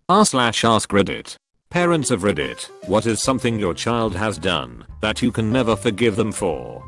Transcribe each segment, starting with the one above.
r/AskReddit. Parents of Reddit, what is something your child has done that you can never forgive them for?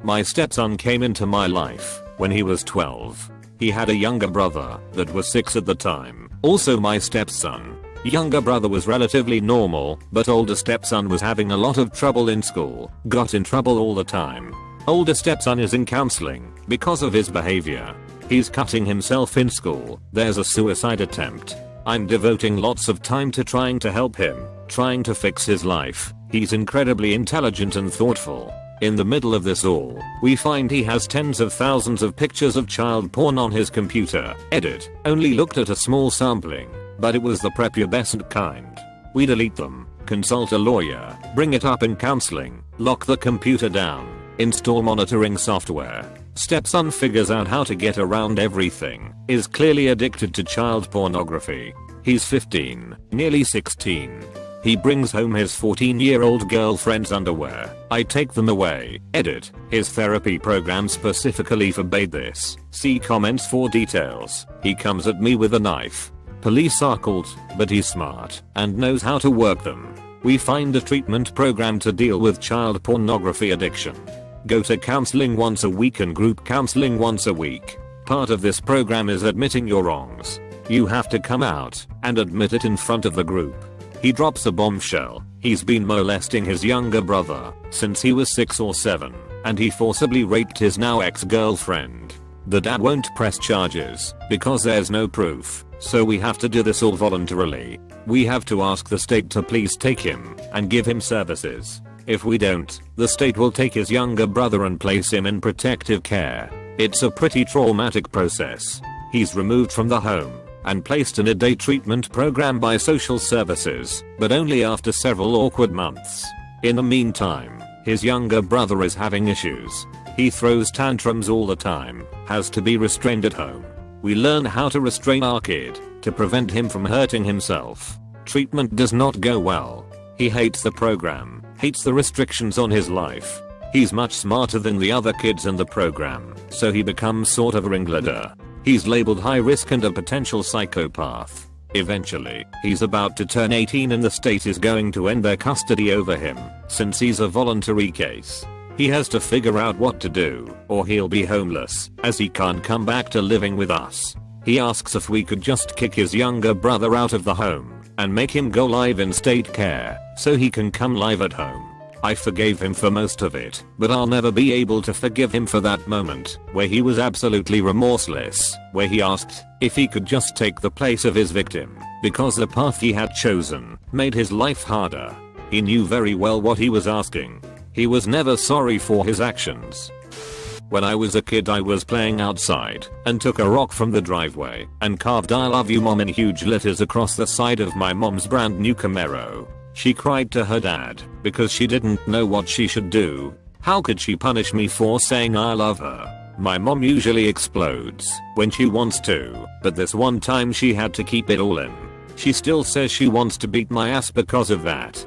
My stepson came into my life when he was 12. He had a younger brother that was 6 at the time, also my stepson. Younger brother was relatively normal, but older stepson was having a lot of trouble in school, got in trouble all the time. Older stepson is in counseling because of his behavior. He's cutting himself in school, there's a suicide attempt. I'm devoting lots of time to trying to help him, trying to fix his life. He's incredibly intelligent and thoughtful. In the middle of this all, we find he has tens of thousands of pictures of child porn on his computer. Edit. Only looked at a small sampling, but it was the prepubescent kind. We delete them, consult a lawyer, bring it up in counseling, lock the computer down, install monitoring software. Stepson figures out how to get around everything, is clearly addicted to child pornography. He's 15, nearly 16. He brings home his 14-year-old girlfriend's underwear. I take them away. Edit. His therapy program specifically forbade this. See comments for details. He comes at me with a knife. Police are called, but he's smart and knows how to work them. We find a treatment program to deal with child pornography addiction. Go to counseling once a week and group counseling once a week. Part of this program is admitting your wrongs. You have to come out and admit it in front of the group. He drops a bombshell. He's been molesting his younger brother since he was 6 or 7, and he forcibly raped his now ex-girlfriend. The dad won't press charges because there's no proof, so we have to do this all voluntarily. We have to ask the state to please take him and give him services. If we don't, the state will take his younger brother and place him in protective care. It's a pretty traumatic process. He's removed from the home and placed in a day treatment program by social services, but only after several awkward months. In the meantime, his younger brother is having issues. He throws tantrums all the time, has to be restrained at home. We learn how to restrain our kid to prevent him from hurting himself. Treatment does not go well. He hates the program, hates the restrictions on his life. He's much smarter than the other kids in the program, so he becomes sort of a ringleader. He's labeled high risk and a potential psychopath. Eventually, he's about to turn 18 and the state is going to end their custody over him, since he's a voluntary case. He has to figure out what to do, or he'll be homeless, as he can't come back to living with us. He asks if we could just kick his younger brother out of the home and make him go live in state care so he can come live at home. I forgave him for most of it, but I'll never be able to forgive him for that moment where he was absolutely remorseless, where he asked if he could just take the place of his victim because the path he had chosen made his life harder. He knew very well what he was asking. He was never sorry for his actions. When I was a kid, I was playing outside and took a rock from the driveway and carved "I love you mom" in huge letters across the side of my mom's brand new Camaro. She cried to her dad because she didn't know what she should do. How could she punish me for saying I love her? My mom usually explodes when she wants to, but this one time she had to keep it all in. She still says she wants to beat my ass because of that.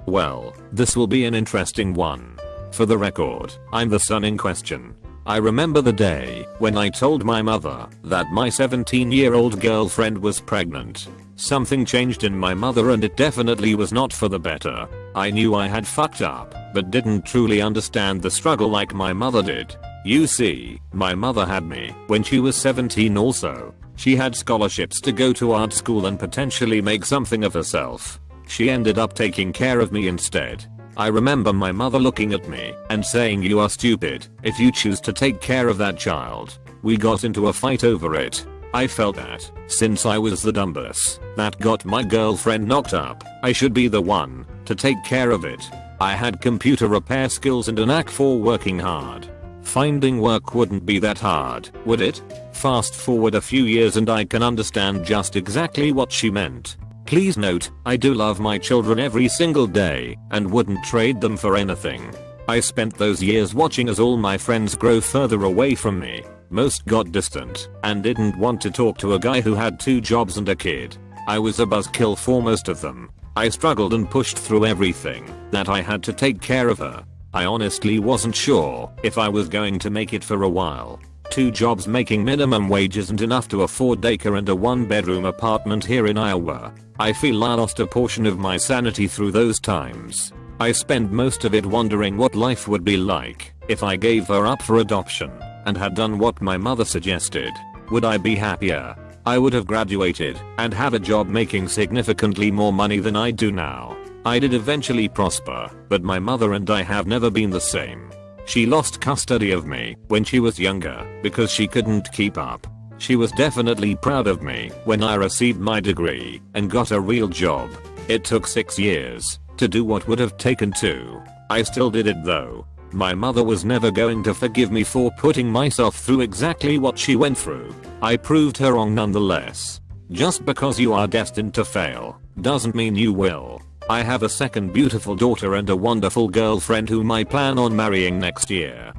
Well, this will be an interesting one. For the record, I'm the son in question. I remember the day when I told my mother that my 17-year-old girlfriend was pregnant. Something changed in my mother and it definitely was not for the better. I knew I had fucked up, but didn't truly understand the struggle like my mother did. You see, my mother had me when she was 17 also. She had scholarships to go to art school and potentially make something of herself. She ended up taking care of me instead. I remember my mother looking at me and saying, "You are stupid if you choose to take care of that child." We got into a fight over it. I felt that, since I was the dumbass that got my girlfriend knocked up, I should be the one to take care of it. I had computer repair skills and a knack for working hard. Finding work wouldn't be that hard, would it? Fast forward a few years and I can understand just exactly what she meant. Please note, I do love my children every single day and wouldn't trade them for anything. I spent those years watching as all my friends grow further away from me. Most got distant and didn't want to talk to a guy who had 2 jobs and a kid. I was a buzzkill for most of them. I struggled and pushed through everything that I had to take care of her. I honestly wasn't sure if I was going to make it for a while. 2 jobs making minimum wage isn't enough to afford daycare and a 1-bedroom apartment here in Iowa. I feel I lost a portion of my sanity through those times. I spent most of it wondering what life would be like if I gave her up for adoption and had done what my mother suggested. Would I be happier? I would have graduated and have a job making significantly more money than I do now. I did eventually prosper, but my mother and I have never been the same. She lost custody of me when she was younger because she couldn't keep up. She was definitely proud of me when I received my degree and got a real job. It took 6 years to do what would have taken 2. I still did it though. My mother was never going to forgive me for putting myself through exactly what she went through. I proved her wrong nonetheless. Just because you are destined to fail doesn't mean you will. I have a second beautiful daughter and a wonderful girlfriend whom I plan on marrying next year.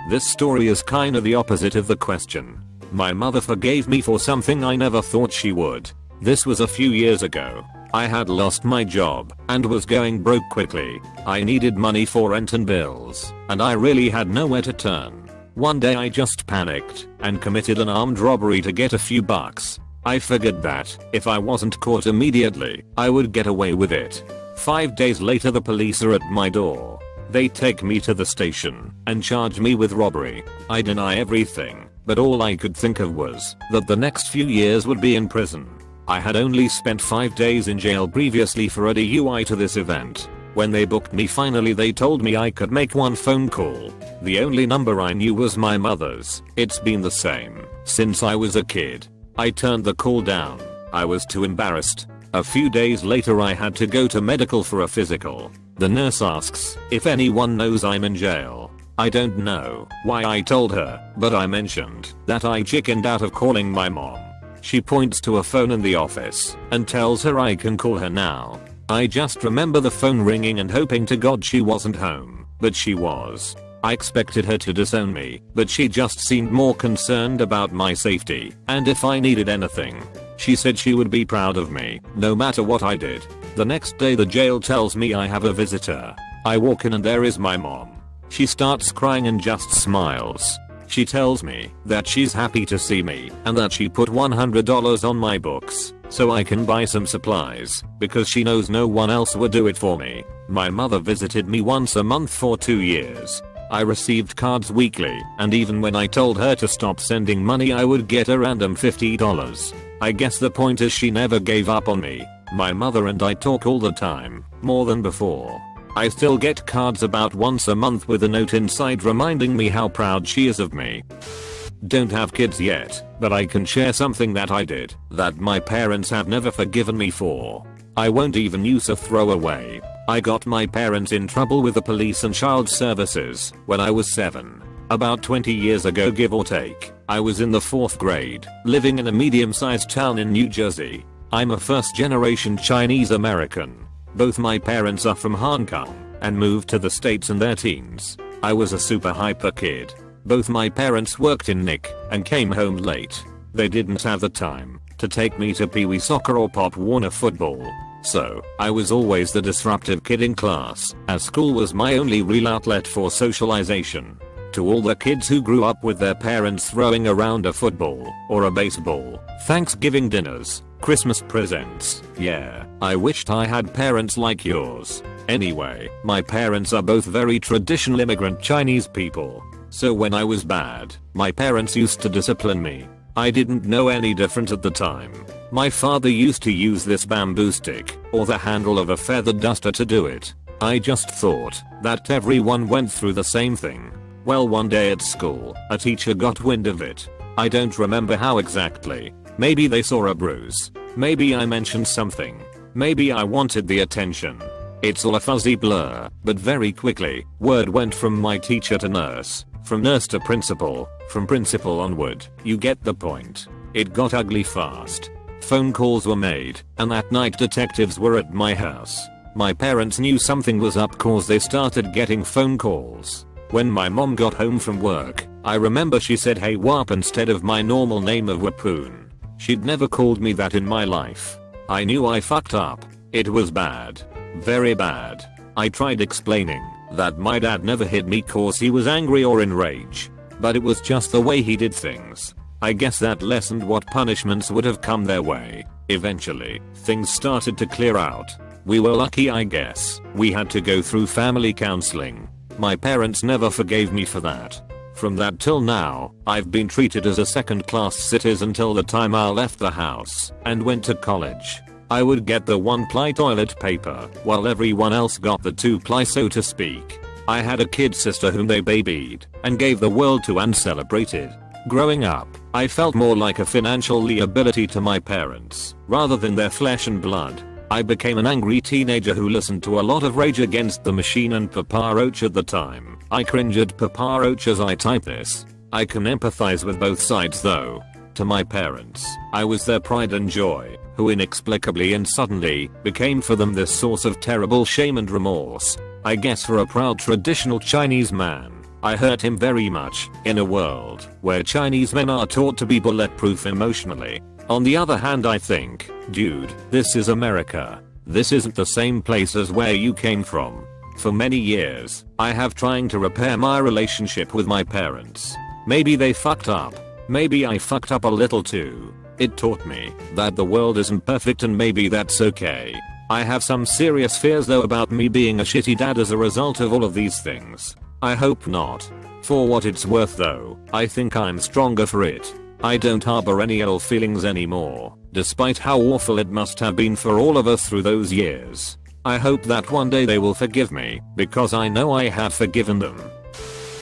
This story is kinda the opposite of the question. My mother forgave me for something I never thought she would. This was a few years ago. I had lost my job and was going broke quickly. I needed money for rent and bills, and I really had nowhere to turn. One day I just panicked and committed an armed robbery to get a few bucks. I figured that if I wasn't caught immediately, I would get away with it. 5 days later the police are at my door. They take me to the station and charge me with robbery. I deny everything, but all I could think of was that the next few years would be in prison. I had only spent 5 days in jail previously for a DUI to this event. When they booked me finally they told me I could make one phone call. The only number I knew was my mother's. It's been the same since I was a kid. I turned the call down. I was too embarrassed. A few days later I had to go to medical for a physical. The nurse asks if anyone knows I'm in jail. I don't know why I told her, but I mentioned that I chickened out of calling my mom. She points to a phone in the office and tells her I can call her now. I just remember the phone ringing and hoping to God she wasn't home, but she was. I expected her to disown me, but she just seemed more concerned about my safety and if I needed anything. She said she would be proud of me, no matter what I did. The next day the jail tells me I have a visitor. I walk in and there is my mom. She starts crying and just smiles. She tells me that she's happy to see me and that she put $100 on my books so I can buy some supplies because she knows no one else would do it for me. My mother visited me once a month for 2 years. I received cards weekly, and even when I told her to stop sending money I would get a random $50. I guess the point is she never gave up on me. My mother and I talk all the time, more than before. I still get cards about once a month with a note inside reminding me how proud she is of me. Don't have kids yet, but I can share something that I did that my parents have never forgiven me for. I won't even use a throwaway. I got my parents in trouble with the police and child services when I was 7. About 20 years ago give or take. I was in the 4th grade, living in a medium-sized town in New Jersey. I'm a first-generation Chinese American. Both my parents are from Hong Kong and moved to the States in their teens. I was a super hyper kid. Both my parents worked in Nick and came home late. They didn't have the time to take me to Pee Wee soccer or Pop Warner football. So, I was always the disruptive kid in class, as school was my only real outlet for socialization. To all the kids who grew up with their parents throwing around a football or a baseball, Thanksgiving dinners, Christmas presents, yeah, I wished I had parents like yours. Anyway, my parents are both very traditional immigrant Chinese people. So when I was bad, my parents used to discipline me. I didn't know any different at the time. My father used to use this bamboo stick or the handle of a feather duster to do it. I just thought that everyone went through the same thing. Well, one day at school, a teacher got wind of it. I don't remember how exactly. Maybe they saw a bruise. Maybe I mentioned something. Maybe I wanted the attention. It's all a fuzzy blur, but very quickly, word went from my teacher to nurse, from nurse to principal, from principal onward. You get the point. It got ugly fast. Phone calls were made, and that night detectives were at my house. My parents knew something was up cause they started getting phone calls. When my mom got home from work, I remember she said hey Wap instead of my normal name of Wapoon. She'd never called me that in my life. I knew I fucked up. It was bad. Very bad. I tried explaining that my dad never hit me cause he was angry or enraged. but it was just the way he did things. I guess that lessened what punishments would have come their way. Eventually, things started to clear out. We were lucky, I guess. We had to go through family counseling. My parents never forgave me for that. From that till now, I've been treated as a second-class citizen till the time I left the house and went to college. I would get the 1-ply toilet paper while everyone else got the 2-ply, so to speak. I had a kid sister whom they babied and gave the world to and celebrated. Growing up, I felt more like a financial liability to my parents rather than their flesh and blood. I became an angry teenager who listened to a lot of Rage Against the Machine and Papa Roach at the time. I cringe at Papa Roach as I type this. I can empathize with both sides though. To my parents, I was their pride and joy, who inexplicably and suddenly became for them this source of terrible shame and remorse. I guess for a proud traditional Chinese man, I hurt him very much, in a world where Chinese men are taught to be bulletproof emotionally. On the other hand, I think, dude, this is America. This isn't the same place as where you came from. For many years, I have trying to repair my relationship with my parents. Maybe they fucked up. Maybe I fucked up a little too. It taught me that the world isn't perfect and maybe that's okay. I have some serious fears though about me being a shitty dad as a result of all of these things. I hope not. For what it's worth though, I think I'm stronger for it. I don't harbor any ill feelings anymore, despite how awful it must have been for all of us through those years. I hope that one day they will forgive me, because I know I have forgiven them.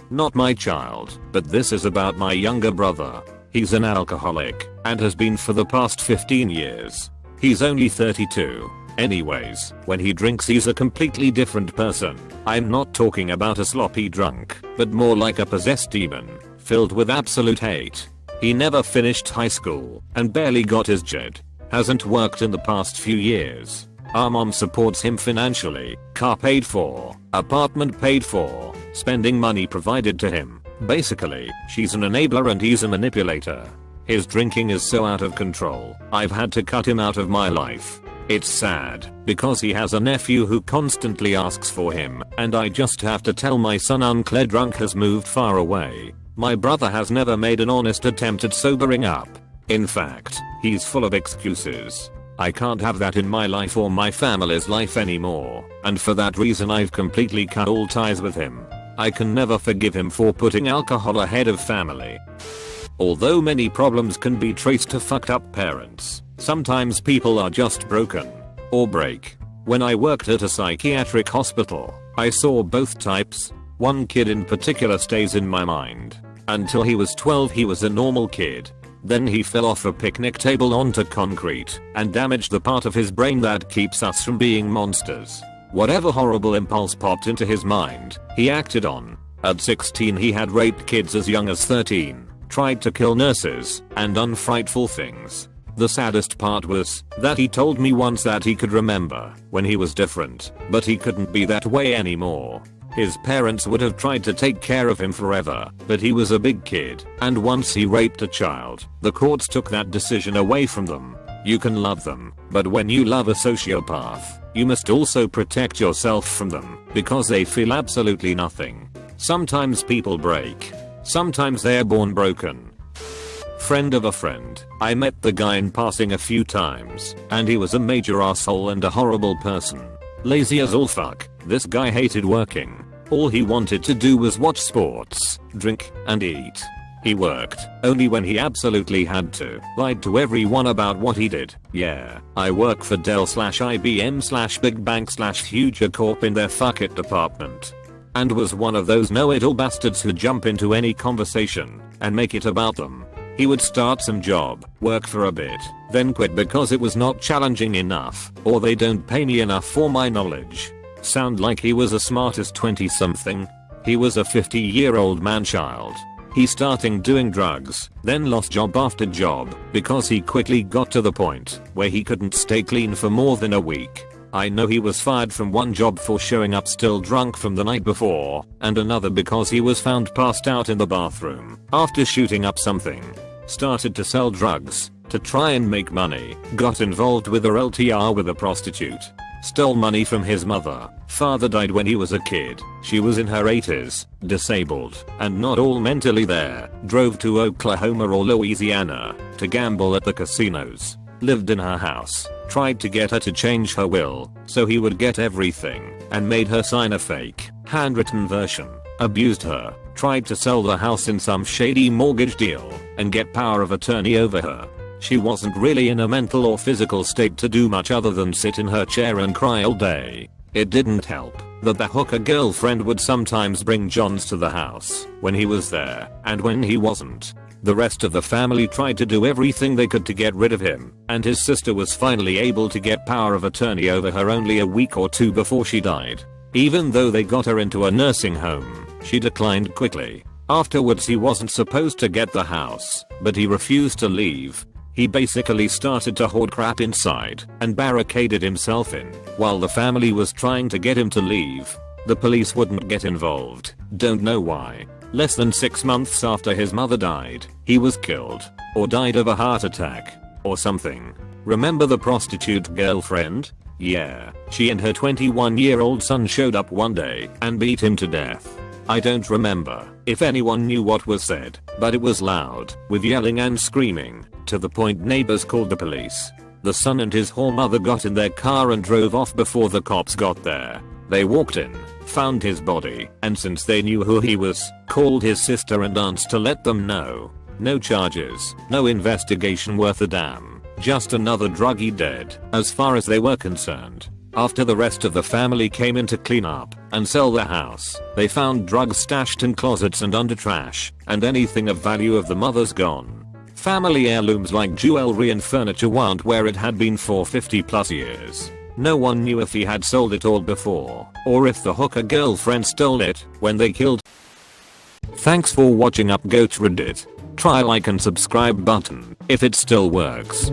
Not my child, but this is about my younger brother. He's an alcoholic, and has been for the past 15 years. He's only 32. Anyways, when he drinks he's a completely different person. I'm not talking about a sloppy drunk, but more like a possessed demon, filled with absolute hate. He never finished high school, and barely got his JED. Hasn't worked in the past few years. Our mom supports him financially, car paid for, apartment paid for, spending money provided to him. Basically, she's an enabler and he's a manipulator. His drinking is so out of control, I've had to cut him out of my life. It's sad, because he has a nephew who constantly asks for him, and I just have to tell my son Uncle Drunk has moved far away. My brother has never made an honest attempt at sobering up. In fact, he's full of excuses. I can't have that in my life or my family's life anymore, and for that reason I've completely cut all ties with him. I can never forgive him for putting alcohol ahead of family. Although many problems can be traced to fucked up parents, sometimes people are just broken, or break. When I worked at a psychiatric hospital, I saw both types. One kid in particular stays in my mind. Until he was 12 he was a normal kid. Then he fell off a picnic table onto concrete and damaged the part of his brain that keeps us from being monsters. Whatever horrible impulse popped into his mind, he acted on. At 16 he had raped kids as young as 13, tried to kill nurses, and done frightful things. The saddest part was that he told me once that he could remember when he was different, but he couldn't be that way anymore. His parents would have tried to take care of him forever, but he was a big kid, and once he raped a child, the courts took that decision away from them. You can love them, but when you love a sociopath, you must also protect yourself from them, because they feel absolutely nothing. Sometimes people break. Sometimes they're born broken. Friend of a friend, I met the guy in passing a few times, and he was a major asshole and a horrible person. Lazy as all fuck, this guy hated working. All he wanted to do was watch sports, drink, and eat. He worked only when he absolutely had to, lied to everyone about what he did. Yeah, I work for Dell/IBM/Big Bank/Huger Corp in their fuck it department. And was one of those know-it-all bastards who jump into any conversation and make it about them. He would start some job, work for a bit, then quit because it was not challenging enough, or they don't pay me enough for my knowledge. Sound like he was a smartest 20-something? He was a 50-year-old man-child. He starting doing drugs, then lost job after job, because he quickly got to the point where he couldn't stay clean for more than a week. I know he was fired from one job for showing up still drunk from the night before, and another because he was found passed out in the bathroom after shooting up something. Started to sell drugs to try and make money, got involved with a LTR with a prostitute. Stole money from his mother. Father died when he was a kid. She was in her 80s, disabled, and not all mentally there. Drove to Oklahoma or Louisiana to gamble at the casinos. Lived in her house. Tried to get her to change her will so he would get everything, and made her sign a fake, handwritten version. Abused her. Tried to sell the house in some shady mortgage deal and get power of attorney over her. She wasn't really in a mental or physical state to do much other than sit in her chair and cry all day. It didn't help that the hooker girlfriend would sometimes bring Johns to the house when he was there, and when he wasn't, the rest of the family tried to do everything they could to get rid of him, and his sister was finally able to get power of attorney over her only a week or two before she died. Even though they got her into a nursing home, she declined quickly. Afterwards he wasn't supposed to get the house, but he refused to leave. He basically started to hoard crap inside and barricaded himself in while the family was trying to get him to leave. The police wouldn't get involved. Don't know why. Less than 6 months after his mother died, he was killed, or died of a heart attack, or something. Remember the prostitute girlfriend? Yeah, she and her 21-year-old son showed up one day and beat him to death. I don't remember if anyone knew what was said, but it was loud, with yelling and screaming, to the point neighbors called the police. The son and his whore mother got in their car and drove off before the cops got there. They walked in, found his body, and since they knew who he was, called his sister and aunts to let them know. No charges, no investigation worth a damn, just another druggie dead, as far as they were concerned. After the rest of the family came in to clean up and sell the house, they found drugs stashed in closets and under trash, and anything of value of the mother's gone. Family heirlooms like jewelry and furniture weren't where it had been for 50 plus years. No one knew if he had sold it all before, or if the hooker girlfriend stole it when they killed. Thanks for watching UpGoat Reddit. Try like and subscribe button if it still works.